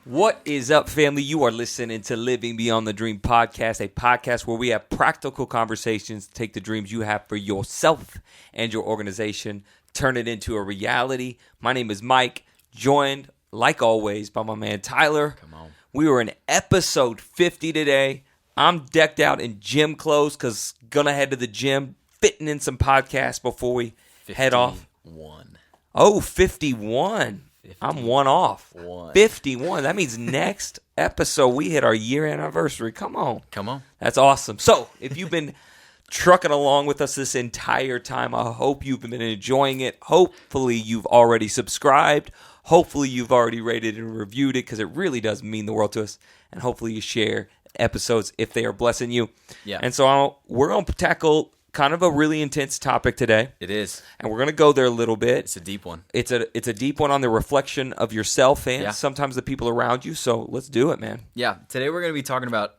What is up, family? You are listening to Living Beyond the Dream podcast, a podcast where we have practical conversations to take the dreams you have for yourself and your organization, turn it into a reality. My name is Mike, joined, like always, by my man Tyler. Come on. We were in episode 50 today. I'm decked out in gym clothes because gonna head to the gym, fitting in some podcasts before we head off. 51. Oh, 51. I'm one off. 51. That means next episode we hit our year anniversary. Come on. That's awesome. So if you've been trucking along with us this entire time, I hope you've been enjoying it. Hopefully you've already subscribed. Hopefully you've already rated and reviewed it because it really does mean the world to us. And hopefully you share episodes if they are blessing you. Yeah. And so we're going to tackle kind of a really intense topic today. It is. And we're going to go there a little bit. It's a deep one. It's a deep one on the reflection of yourself and sometimes the people around you. So let's do it, man. Yeah. Today we're going to be talking about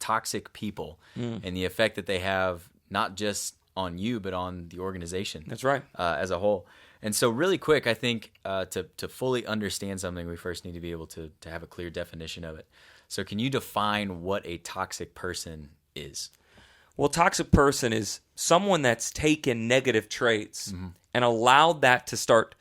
toxic people and the effect that they have not just on you, but on the organization. That's right. As a whole. And so really quick, I think to fully understand something, we first need to be able to have a clear definition of it. So can you define what a toxic person is? Well, toxic person is someone that's taken negative traits and allowed that to start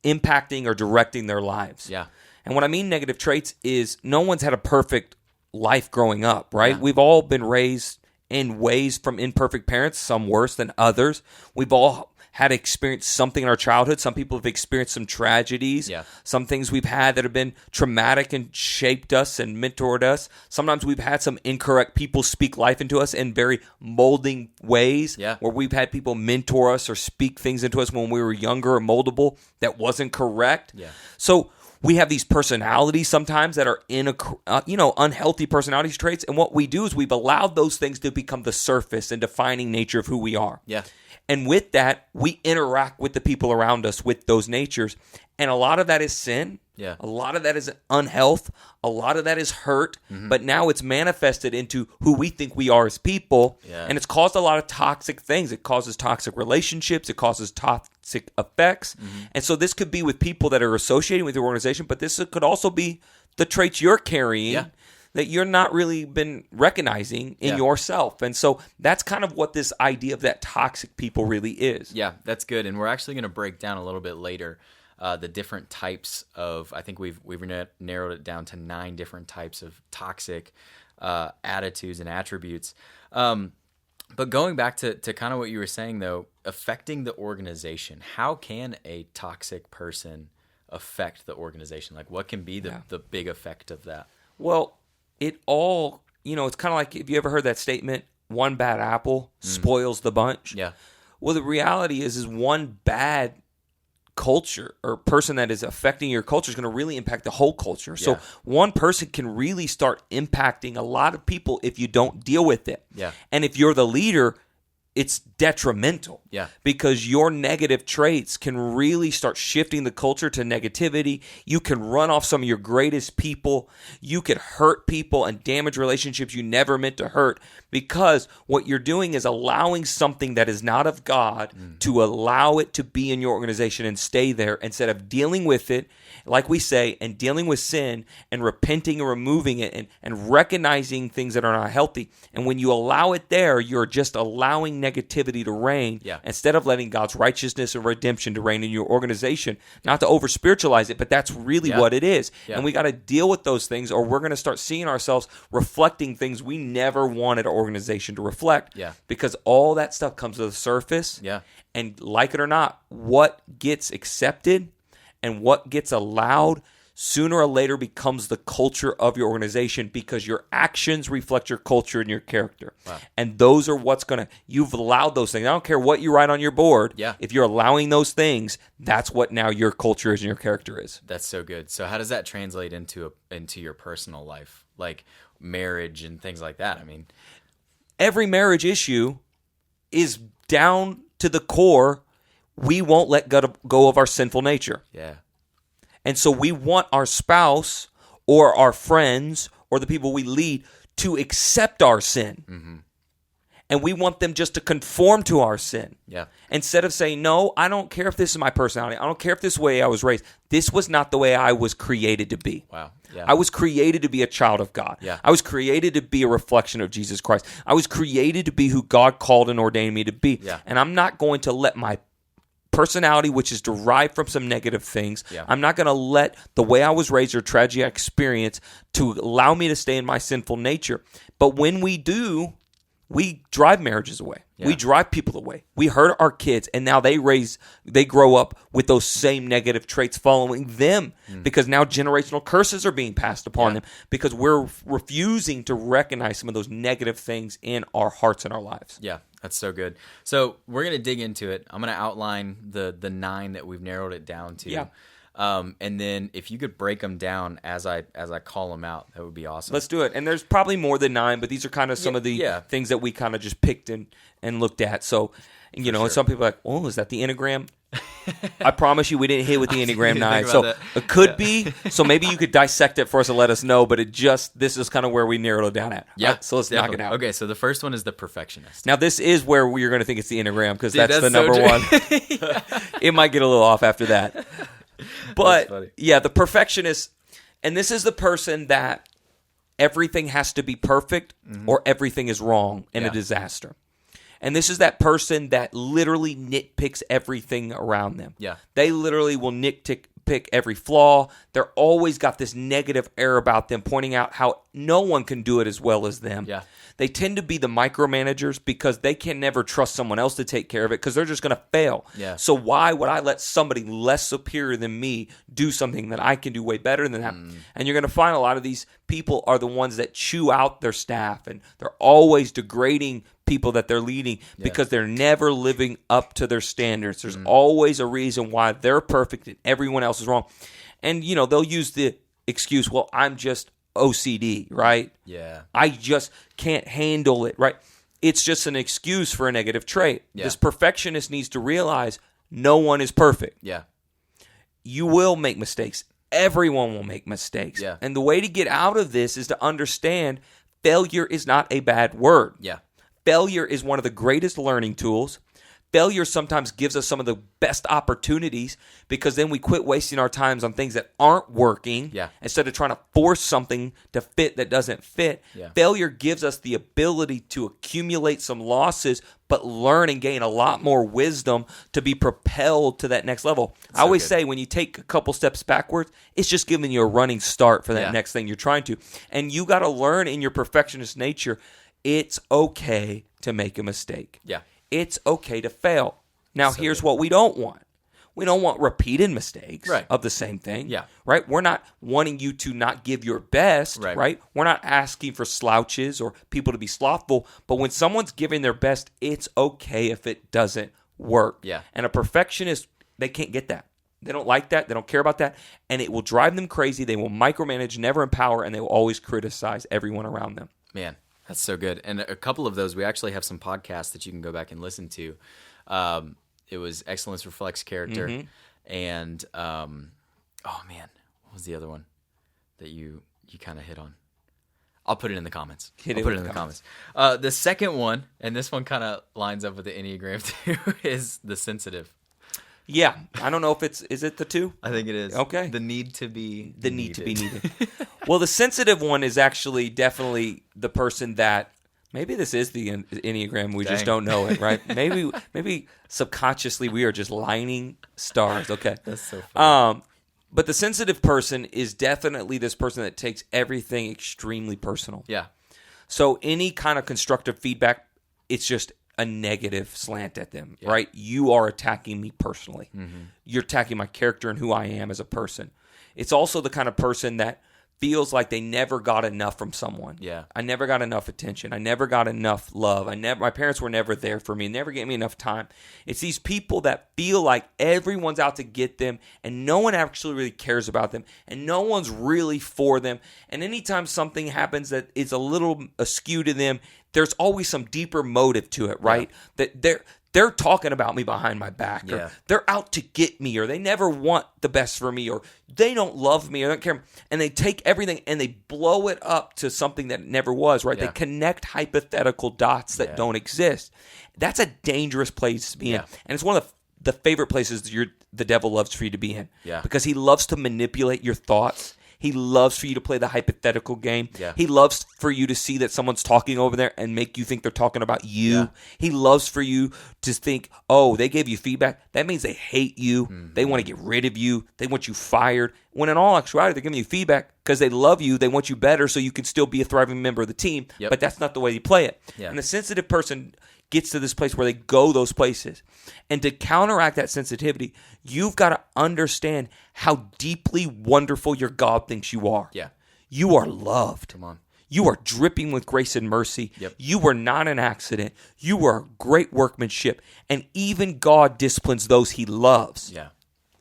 impacting or directing their lives. Yeah. And what I mean negative traits is no one's had a perfect life growing up, right? Yeah. We've all been raised in ways from imperfect parents, some worse than others. We've all had experienced something in our childhood. Some people have experienced some tragedies. Yeah. Some things we've had that have been traumatic and shaped us and mentored us. Sometimes we've had some incorrect people speak life into us in very molding ways. Yeah. Where we've had people mentor us or speak things into us when we were younger or moldable that wasn't correct. Yeah. So we have these personalities sometimes that are unhealthy personality traits. And what we do is we've allowed those things to become the surface and defining nature of who we are. Yeah. And with that, we interact with the people around us with those natures. And a lot of that is sin. Yeah. A lot of that is unhealth. A lot of that is hurt. But now it's manifested into who we think we are as people. Yeah. And it's caused a lot of toxic things. It causes toxic relationships. It causes toxic effects. And so this could be with people that are associated with your organization, but this could also be the traits you're carrying that you're not really been recognizing in yourself. And so that's kind of what this idea of that toxic people really is. Yeah, that's good. And we're actually going to break down a little bit later the different types of, I think we've narrowed it down to 9 different types of toxic attitudes and attributes. But going back to kind of what you were saying, though, affecting the organization, how can a toxic person affect the organization? Like what can be the big effect of that? Well, it all, it's kind of like, if you ever heard that statement, one bad apple spoils the bunch. Yeah. Well, the reality is one bad culture or person that is affecting your culture is going to really impact the whole culture. Yeah. So one person can really start impacting a lot of people if you don't deal with it. Yeah. And if you're the leader, it's detrimental. Yeah. Because your negative traits can really start shifting the culture to negativity. You can run off some of your greatest people. You could hurt people and damage relationships you never meant to hurt because what you're doing is allowing something that is not of God to allow it to be in your organization and stay there instead of dealing with it, like we say, and dealing with sin and repenting and removing it and recognizing things that are not healthy. And when you allow it there, you're just allowing negativity to reign instead of letting God's righteousness and redemption to reign in your organization. Not to over spiritualize it, but that's really what it is. And we got to deal with those things or we're going to start seeing ourselves reflecting things we never wanted our organization to reflect because all that stuff comes to the surface. And like it or not, what gets accepted and what gets allowed sooner or later becomes the culture of your organization because your actions reflect your culture and your character. Wow. And those are what's going to, you've allowed those things. I don't care what you write on your board. If you're allowing those things, that's what now your culture is and your character is. That's so good. So how does that translate into your personal life, like marriage and things like that? I mean, every marriage issue is down to the core. We won't let go of our sinful nature. Yeah. And so we want our spouse or our friends or the people we lead to accept our sin And we want them just to conform to our sin. Yeah. Instead of saying, no, I don't care if this is my personality. I don't care if this is the way I was raised. This was not the way I was created to be. Wow. Yeah. I was created to be a child of God. Yeah. I was created to be a reflection of Jesus Christ. I was created to be who God called and ordained me to be. Yeah. And I'm not going to let my personality, which is derived from some negative things, I'm not going to let the way I was raised or tragedy I experienced to allow me to stay in my sinful nature. But when we do, we drive marriages away. Yeah. We drive people away. We hurt our kids, and now they grow up with those same negative traits following them because now generational curses are being passed upon them because we're refusing to recognize some of those negative things in our hearts and our lives. Yeah, that's so good. So we're going to dig into it. I'm going to outline the 9 that we've narrowed it down to. Yeah. And then if you could break them down as I call them out, that would be awesome. Let's do it. And there's probably more than 9, but these are kind of some of the things that we kind of just picked and looked at. So, and some people are like, oh, is that the Enneagram? I promise you we didn't hit with the Enneagram 9. So it could be. So maybe you could dissect it for us and let us know, but this is kind of where we narrowed it down at. Yeah. Right, so let's knock it out. Okay, so the first one is the Perfectionist. Now this is where you're going to think it's the Enneagram because that's the number one. It might get a little off after that. But yeah, the Perfectionist, and this is the person that everything has to be perfect or everything is wrong and a disaster. And this is that person that literally nitpicks everything around them. Yeah. They literally will nitpick every flaw. They're always got this negative air about them, pointing out how no one can do it as well as them. Yeah. They tend to be the micromanagers because they can never trust someone else to take care of it because they're just going to fail. Yeah. So why would I let somebody less superior than me do something that I can do way better than that? And you're going to find a lot of these people are the ones that chew out their staff, and they're always degrading people that they're leading because they're never living up to their standards. There's always a reason why they're perfect and everyone else is wrong. And, they'll use the excuse, well, I'm just OCD, right? Yeah. I just can't handle it, right? It's just an excuse for a negative trait. Yeah. This perfectionist needs to realize no one is perfect. Yeah. You will make mistakes. Everyone will make mistakes. Yeah. And the way to get out of this is to understand failure is not a bad word. Yeah. Failure is one of the greatest learning tools. Failure sometimes gives us some of the best opportunities because then we quit wasting our times on things that aren't working instead of trying to force something to fit that doesn't fit. Yeah. Failure gives us the ability to accumulate some losses but learn and gain a lot more wisdom to be propelled to that next level. I always say when you take a couple steps backwards, it's just giving you a running start for that next thing you're trying to. And you got to learn in your perfectionist nature, it's okay to make a mistake. Yeah. It's okay to fail. Now, here's what we don't want. We don't want repeated mistakes of the same thing. Yeah. Right? We're not wanting you to not give your best. Right? We're not asking for slouches or people to be slothful. But when someone's giving their best, it's okay if it doesn't work. Yeah. And a perfectionist, they can't get that. They don't like that. They don't care about that. And it will drive them crazy. They will micromanage, never empower, and they will always criticize everyone around them. Man. That's so good. And a couple of those, we actually have some podcasts that you can go back and listen to. It was Excellence Reflects Character. And, oh man, what was the other one that you kind of hit on? I'll put it in the comments. I'll put it in the comments. The second one, and this one kind of lines up with the Enneagram too, is the sensitive. Yeah. I don't know if is it the 2? I think it is. Okay. The need to be The need to be needed. Well, the sensitive one is actually definitely the person that, maybe this is the Enneagram, we just don't know it, right? Maybe subconsciously we are just lining stars. Okay. That's so funny. But the sensitive person is definitely this person that takes everything extremely personal. Yeah. So any kind of constructive feedback, it's just a negative slant at them, right? You are attacking me personally. You're attacking my character and who I am as a person. It's also the kind of person that feels like they never got enough from someone. Yeah. I never got enough attention. I never got enough love. My parents were never there for me, never gave me enough time. It's these people that feel like everyone's out to get them and no one actually really cares about them and no one's really for them. And anytime something happens that is a little askew to them, there's always some deeper motive to it, right? That they're talking about me behind my back, or they're out to get me, or they never want the best for me, or they don't love me, or don't care. And they take everything and they blow it up to something that it never was, right? They connect hypothetical dots that don't exist. That's a dangerous place to be in. And it's one of the favorite places the devil loves for you to be in. Because he loves to manipulate your thoughts. He loves for you to play the hypothetical game. He loves for you to see that someone's talking over there and make you think they're talking about you. He loves for you to think, oh, they gave you feedback. That means they hate you. They want to get rid of you. They want you fired. When in all actuality, they're giving you feedback because they love you. They want you better so you can still be a thriving member of the team. But that's not the way you play it. And the sensitive person gets to this place where they go those places. And to counteract that sensitivity, you've got to understand how deeply wonderful your God thinks you are. You are loved. Come on. You are dripping with grace and mercy. You were not an accident. You are great workmanship. And even God disciplines those he loves.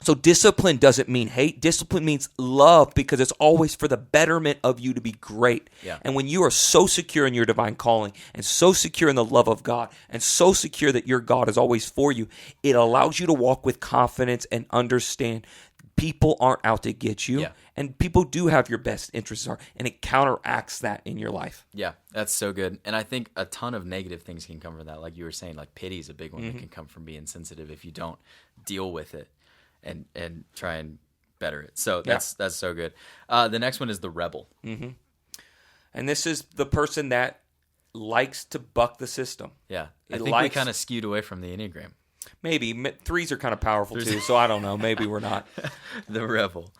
So discipline doesn't mean hate. Discipline means love, because it's always for the betterment of you to be great. And when you are so secure in your divine calling and so secure in the love of God and so secure that your God is always for you, it allows you to walk with confidence and understand people aren't out to get you. And people do have your best interests, and it counteracts that in your life. That's so good. And I think a ton of negative things can come from that. Like you were saying, like pity is a big one that can come from being sensitive if you don't deal with it and try and better it. So that's so good. The next one is the rebel. And this is the person that likes to buck the system. I think we kind of skewed away from the Enneagram. Maybe. Threes are kind of powerful too, so I don't know. Maybe we're not. The rebel.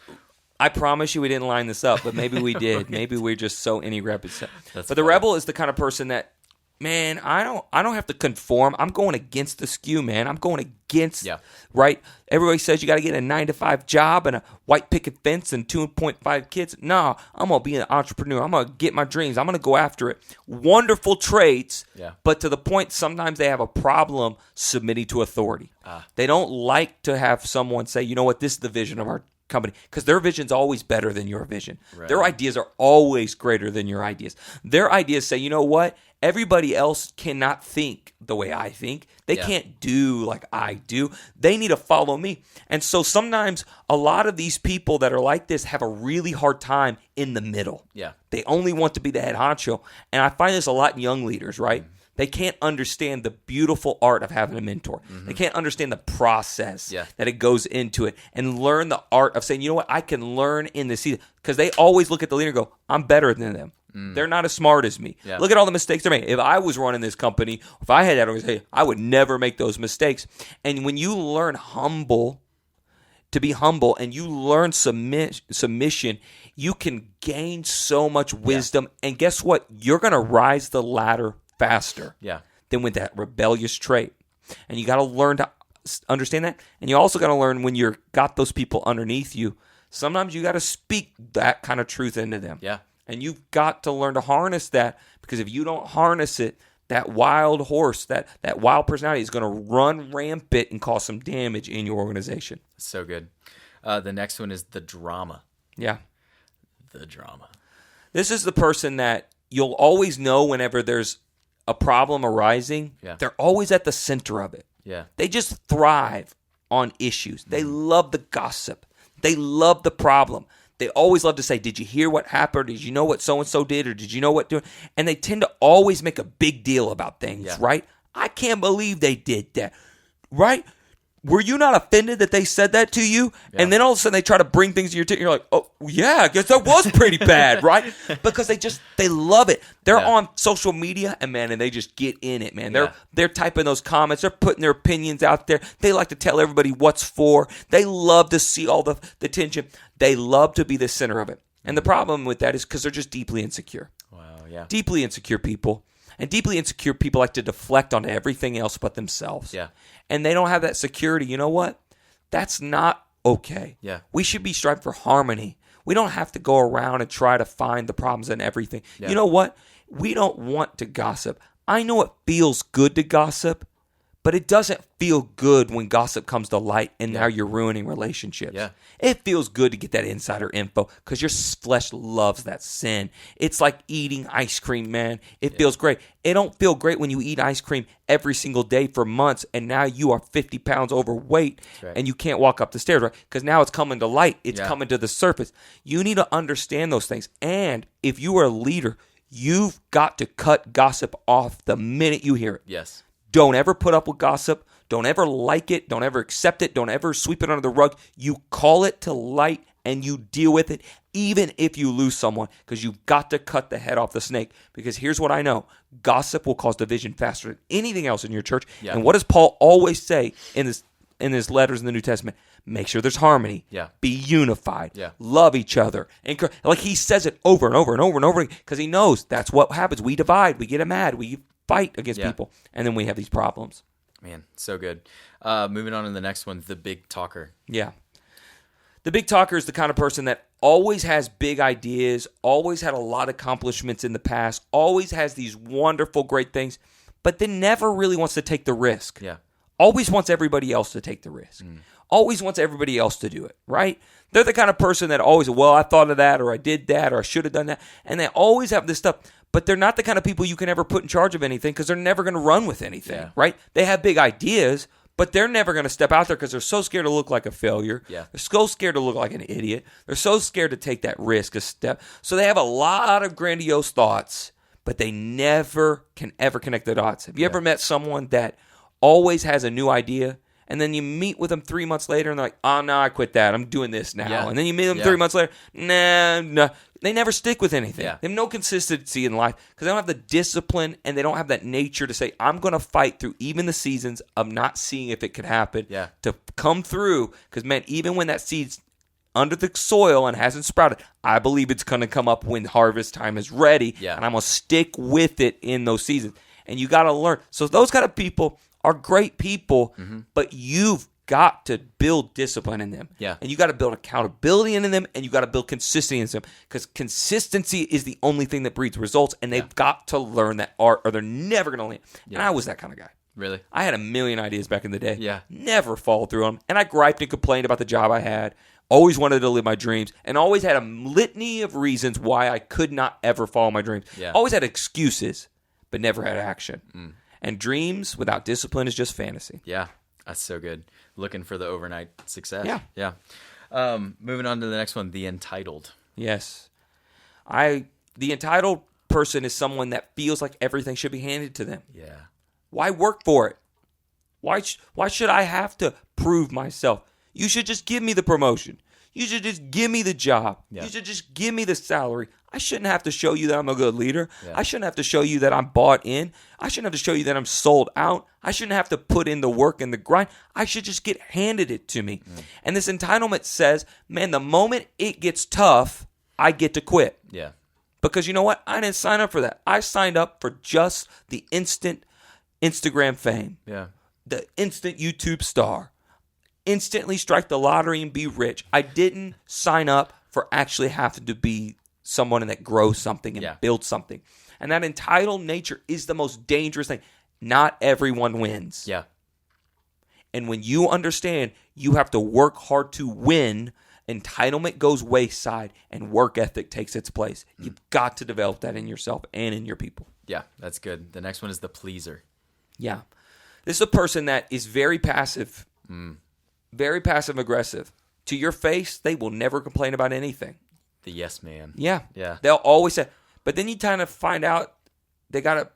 I promise you we didn't line this up, but maybe we did. Maybe we're just so Enneagram. But the funny. rebel is the kind of person that, man, I don't have to conform. I'm going against the skew, man. I'm going against, right? Everybody says you got to get a 9-to-5 job and a white picket fence and 2.5 kids. No, I'm going to be an entrepreneur. I'm going to get my dreams. I'm going to go after it. Wonderful traits, but to the point sometimes they have a problem submitting to authority. They don't like to have someone say, you know what, this is the vision of our company, because their vision's always better than your vision. Their ideas are always greater than your ideas. Their ideas say, you know what? Everybody else cannot think the way I think. They can't do like I do. They need to follow me. And so sometimes a lot of these people that are like this have a really hard time in the middle. They only want to be the head honcho. And I find this a lot in young leaders, right? They can't understand the beautiful art of having a mentor. They can't understand the process that it goes into it, and learn the art of saying, you know what, I can learn in this season. Because they always look at the leader and go, I'm better than them. They're not as smart as me. Look at all the mistakes they're making. If I was running this company, if I had that organization, I would never make those mistakes. And when you learn to be humble, and you learn submission, you can gain so much wisdom. And guess what? You're going to rise the ladder faster than with that rebellious trait. And you got to learn to understand that. And you also got to learn when you've got those people underneath you, sometimes you got to speak that kind of truth into them. And you've got to learn to harness that, because if you don't harness it, that wild horse, that wild personality is going to run rampant and cause some damage in your organization. So good. The next one is the drama. The drama. This is the person that you'll always know whenever there's a problem arising. They're always at the center of it. They just thrive on issues. They love the gossip. They love the problem. They always love to say, did you hear what happened? Did you know what so-and-so did? Or did you know what doing? And they tend to always make a big deal about things, right? I can't believe they did that, right? Were you not offended that they said that to you? And then all of a sudden they try to bring things to your attention. You're like, oh, yeah, I guess that was pretty bad, right? Because they love it. They're on social media, and they just get in it, man. They're typing those comments. They're putting their opinions out there. They like to tell everybody what's for. They love to see all the attention. They love to be the center of it. And the problem with that is because they're just deeply insecure. Deeply insecure people. And deeply insecure people like to deflect onto everything else but themselves. And they don't have that security. You know what? That's not okay. We should be striving for harmony. We don't have to go around and try to find the problems in everything. You know what? We don't want to gossip. I know it feels good to gossip, But it doesn't feel good when gossip comes to light and now you're ruining relationships. Yeah. It feels good to get that insider info because your flesh loves that sin. It's like eating ice cream, man. It feels great. It don't feel great when you eat ice cream every single day for months and now you are 50 pounds overweight and you can't walk up the stairs, right? Because now it's coming to light. It's coming to the surface. You need to understand those things. And if you are a leader, you've got to cut gossip off the minute you hear it. Yes. Don't ever put up with gossip. Don't ever like it. Don't ever accept it. Don't ever sweep it under the rug. You call it to light and you deal with it, even if you lose someone, because you've got to cut the head off the snake. Because here's what I know. Gossip will cause division faster than anything else in your church. Yeah. And what does Paul always say in his letters in the New Testament? Make sure there's harmony. Yeah. Be unified. Yeah. Love each other. Like he says it over and over and over and over again because he knows that's what happens. We divide. We get mad. We fight against people. And then we have these problems. Man, so good. Moving on to the next one, the big talker. Yeah. The big talker is the kind of person that always has big ideas, always had a lot of accomplishments in the past, always has these wonderful, great things, but then never really wants to take the risk. Yeah. Always wants everybody else to take the risk. Always wants everybody else to do it, right? They're the kind of person that always, well, I thought of that, or I did that, or I should have done that. And they always have this stuff. But they're not the kind of people you can ever put in charge of anything because they're never going to run with anything, right? They have big ideas, but they're never going to step out there because they're so scared to look like a failure. Yeah. They're so scared to look like an idiot. They're so scared to take that risk, a step. So they have a lot of grandiose thoughts, but they never can ever connect the dots. Have you ever met someone that always has a new idea, and then you meet with them 3 months later, and they're like, oh, no, I quit that. I'm doing this now. Yeah. And then you meet them 3 months later, nah. They never stick with anything. Yeah. They have no consistency in life because they don't have the discipline and they don't have that nature to say, I'm going to fight through even the seasons of not seeing if it could happen to come through. Because, man, even when that seed's under the soil and hasn't sprouted, I believe it's going to come up when harvest time is ready. Yeah. And I'm going to stick with it in those seasons. And you got to learn. So those kind of people are great people, but you've got to build discipline in them. Yeah. And you got to build accountability in them, and you got to build consistency in them, because consistency is the only thing that breeds results, and they've got to learn that art or they're never going to land. And I was that kind of guy. Really? I had a million ideas back in the day. Yeah. Never followed through on them. And I griped and complained about the job I had. Always wanted to live my dreams, and always had a litany of reasons why I could not ever follow my dreams. Yeah. Always had excuses, but never had action. And dreams without discipline is just fantasy. Yeah, that's so good. Looking for the overnight success. Yeah. Moving on to the next one, the entitled. Yes. The entitled person is someone that feels like everything should be handed to them. Yeah. Why work for it? Why should I have to prove myself? You should just give me the promotion. You should just give me the job. Yeah. You should just give me the salary. I shouldn't have to show you that I'm a good leader. Yeah. I shouldn't have to show you that I'm bought in. I shouldn't have to show you that I'm sold out. I shouldn't have to put in the work and the grind. I should just get handed it to me. And this entitlement says, man, the moment it gets tough, I get to quit. Yeah. Because you know what? I didn't sign up for that. I signed up for just the instant Instagram fame. Yeah. The instant YouTube star. Instantly strike the lottery and be rich. I didn't sign up for actually having to be someone that grows something and builds something. And that entitled nature is the most dangerous thing. Not everyone wins. Yeah. And when you understand you have to work hard to win, entitlement goes wayside and work ethic takes its place. You've got to develop that in yourself and in your people. Yeah, that's good. The next one is the pleaser. Yeah. This is a person that is very passive. Very passive aggressive. To your face, they will never complain about anything. The yes man. Yeah. Yeah. They'll always say, but then you kind of find out they got an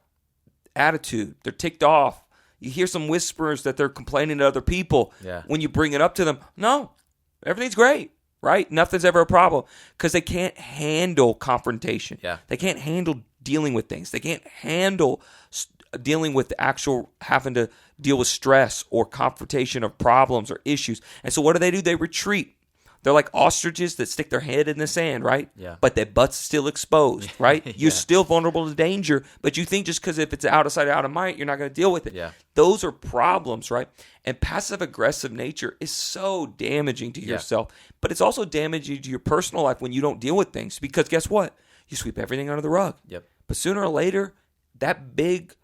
attitude. They're ticked off. You hear some whispers that they're complaining to other people. Yeah. When you bring it up to them, no, everything's great, right? Nothing's ever a problem because they can't handle confrontation. Yeah. They can't handle dealing with things. They can't handle dealing with the actual having to deal with stress or confrontation of problems or issues. And so what do? They retreat. They're like ostriches that stick their head in the sand, right? Yeah. But their butt's still exposed, right? You're still vulnerable to danger, but you think just because if it's out of sight, out of mind, you're not going to deal with it. Yeah. Those are problems, right? And passive-aggressive nature is so damaging to yourself, but it's also damaging to your personal life when you don't deal with things because guess what? You sweep everything under the rug. Yep. But sooner or later, that big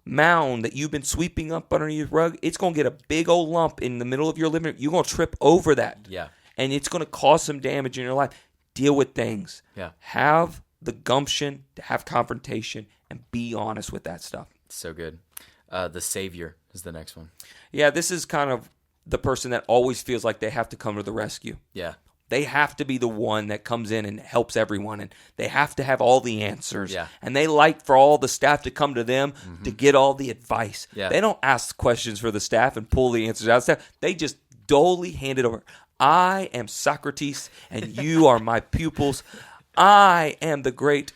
mound that you've been sweeping up underneath the rug, it's going to get a big old lump in the middle of your living room. You're going to trip over that. Yeah. And it's going to cause some damage in your life. Deal with things. Yeah. Have the gumption to have confrontation and be honest with that stuff. So good. The Savior is the next one. Yeah, this is kind of the person that always feels like they have to come to the rescue. Yeah. They have to be the one that comes in and helps everyone, and they have to have all the answers. Yeah. And they like for all the staff to come to them to get all the advice. Yeah. They don't ask questions for the staff and pull the answers out of staff. They just dully hand it over. I am Socrates, and you are my pupils. I am the great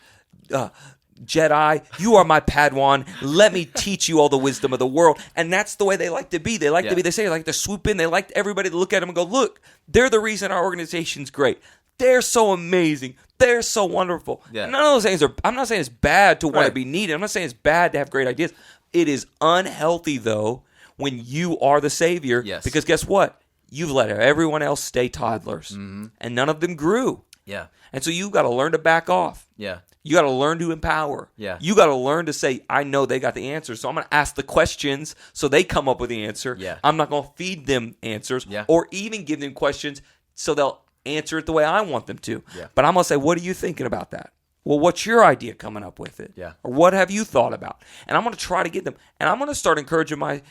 Jedi. You are my Padawan. Let me teach you all the wisdom of the world. And that's the way they like to be. They like to be. They say they like to swoop in. They like everybody to look at them and go, look, they're the reason our organization's great. They're so amazing. They're so wonderful. Yeah. And none of those things are. I'm not saying it's bad to want to be needed. I'm not saying it's bad to have great ideas. It is unhealthy though when you are the savior. Yes. Because guess what? You've let everyone else stay toddlers, and none of them grew. Yeah. And so you've got to learn to back off. Yeah. You got to learn to empower. Yeah. You got to learn to say, I know they got the answer, so I'm going to ask the questions so they come up with the answer. Yeah. I'm not going to feed them answers or even give them questions so they'll answer it the way I want them to. Yeah. But I'm going to say, what are you thinking about that? Well, what's your idea coming up with it? Yeah. Or what have you thought about? And I'm going to try to get them. And I'm going to start encouraging my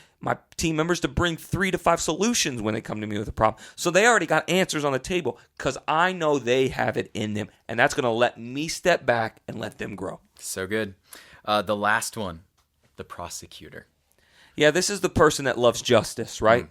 team members to bring 3 to 5 solutions when they come to me with a problem. So they already got answers on the table because I know they have it in them. And that's going to let me step back and let them grow. So good. The last one, the prosecutor. Yeah, this is the person that loves justice, right?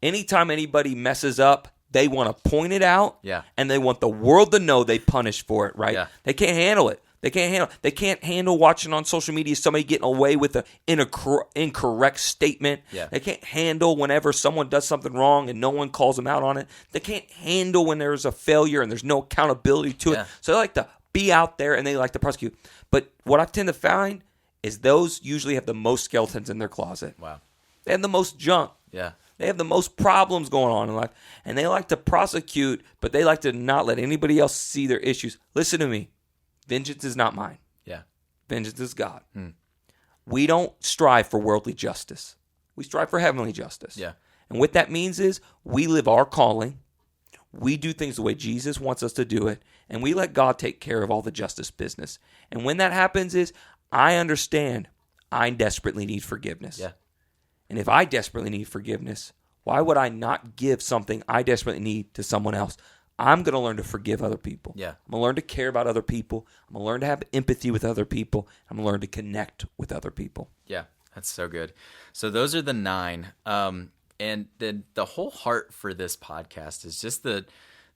Anytime anybody messes up, they want to point it out, and they want the world to know they punished for it, right? Yeah. They can't handle it. They can't handle watching on social media somebody getting away with an incorrect statement. Yeah. They can't handle whenever someone does something wrong and no one calls them out on it. They can't handle when there's a failure and there's no accountability to it. So they like to be out there and they like to prosecute. But what I tend to find is those usually have the most skeletons in their closet. Wow. They have the most junk. Yeah. They have the most problems going on in life, and they like to prosecute, but they like to not let anybody else see their issues. Listen to me. Vengeance is not mine. Yeah. Vengeance is God. We don't strive for worldly justice. We strive for heavenly justice. Yeah. And what that means is we live our calling. We do things the way Jesus wants us to do it, and we let God take care of all the justice business. And when that happens is I understand I desperately need forgiveness. Yeah. And if I desperately need forgiveness, why would I not give something I desperately need to someone else? I'm going to learn to forgive other people. Yeah. I'm going to learn to care about other people. I'm going to learn to have empathy with other people. I'm going to learn to connect with other people. Yeah, that's so good. So those are the 9. And the whole heart for this podcast is just the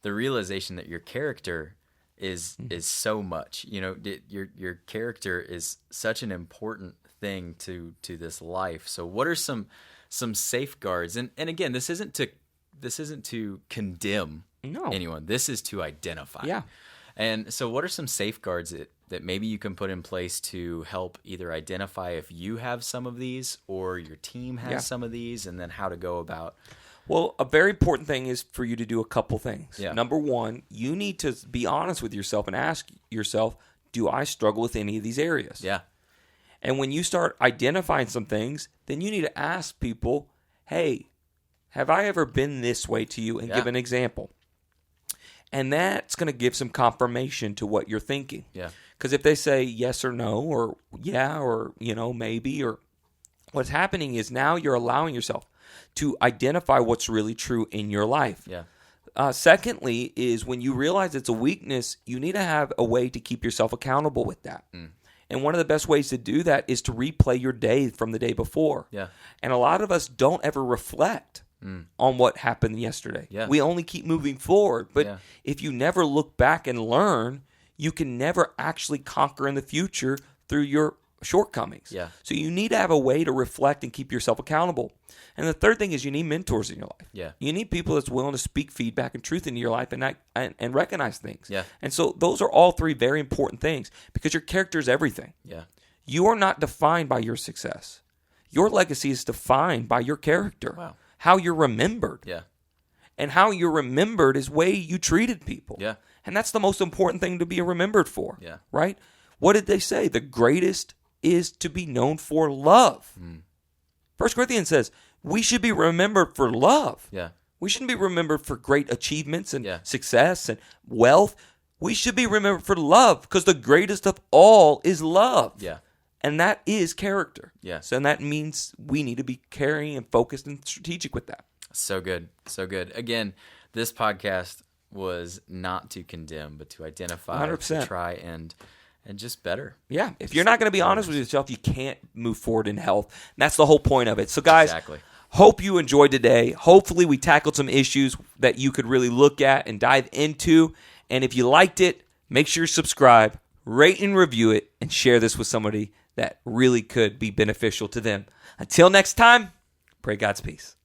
realization that your character is so much. You know, your character is such an important thing to this life. So what are some safeguards? And again, this isn't to condemn anyone. This is to identify. Yeah. And so what are some safeguards that maybe you can put in place to help either identify if you have some of these or your team has some of these, and then how to go about? Well, a very important thing is for you to do a couple things. Yeah. Number one, you need to be honest with yourself and ask yourself, do I struggle with any of these areas? Yeah. And when you start identifying some things, then you need to ask people, hey, have I ever been this way to you? And give an example. And that's going to give some confirmation to what you're thinking. Yeah. Because if they say yes or no, or yeah, or, maybe, or what's happening is now you're allowing yourself to identify what's really true in your life. Yeah. Secondly is when you realize it's a weakness, you need to have a way to keep yourself accountable with that. And one of the best ways to do that is to replay your day from the day before. Yeah. And a lot of us don't ever reflect on what happened yesterday. Yeah. We only keep moving forward. But if you never look back and learn, you can never actually conquer in the future through your shortcomings. Yeah. So you need to have a way to reflect and keep yourself accountable. And the third thing is you need mentors in your life. Yeah. You need people that's willing to speak feedback and truth into your life and recognize things. Yeah. And so those are all 3 very important things because your character is everything. Yeah. You are not defined by your success. Your legacy is defined by your character. Wow. How you're remembered. Yeah. And how you're remembered is way you treated people. Yeah. And that's the most important thing to be remembered for. Yeah. Right? What did they say? The greatest is to be known for love. 1 Corinthians says we should be remembered for love. Yeah. We shouldn't be remembered for great achievements and Yeah. success and wealth. We should be remembered for love because the greatest of all is love. Yeah. And that is character. Yeah. So that means we need to be caring and focused and strategic with that. So good. So good. Again, this podcast was not to condemn, but to identify, 100%. to try and just better. Yeah. If you're not going to be honest with yourself, you can't move forward in health. And that's the whole point of it. So guys, Exactly. hope you enjoyed today. Hopefully we tackled some issues that you could really look at and dive into. And if you liked it, make sure you subscribe, rate and review it, and share this with somebody that really could be beneficial to them. Until next time, pray God's peace.